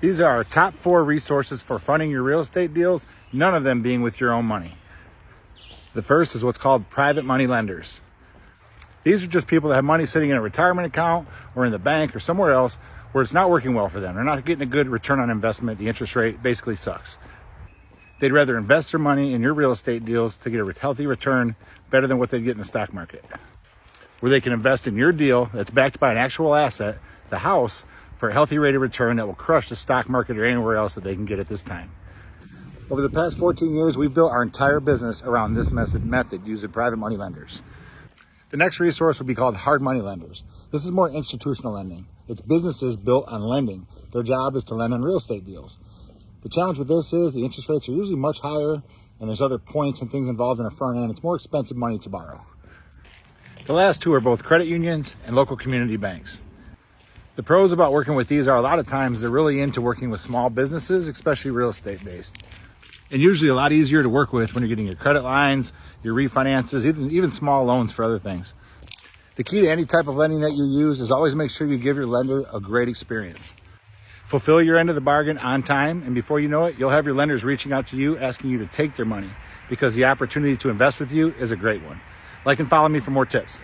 These are our top 4 resources for funding your real estate deals, none of them being with your own money. The first is what's called private money lenders. These are just people that have money sitting in a retirement account or in the bank or somewhere else where it's not working well for them. They're not getting a good return on investment. The interest rate basically sucks. They'd rather invest their money in your real estate deals to get a healthy return better than what they'd get in the stock market, where they can invest in your deal that's backed by an actual asset, the house, for a healthy rate of return that will crush the stock market or anywhere else that they can get at this time. Over the past 14 years, we've built our entire business around this method using private money lenders. The next resource would be called hard money lenders. This is more institutional lending. It's businesses built on lending. Their job is to lend on real estate deals. The challenge with this is the interest rates are usually much higher, and there's other points and things involved in the front end. It's more expensive money to borrow. The last 2 are both credit unions and local community banks. The pros about working with these are a lot of times they're really into working with small businesses, especially real estate based. And usually a lot easier to work with when you're getting your credit lines, your refinances, even small loans for other things. The key to any type of lending that you use is always make sure you give your lender a great experience. Fulfill your end of the bargain on time, and before you know it, you'll have your lenders reaching out to you asking you to take their money because the opportunity to invest with you is a great one. Like and follow me for more tips.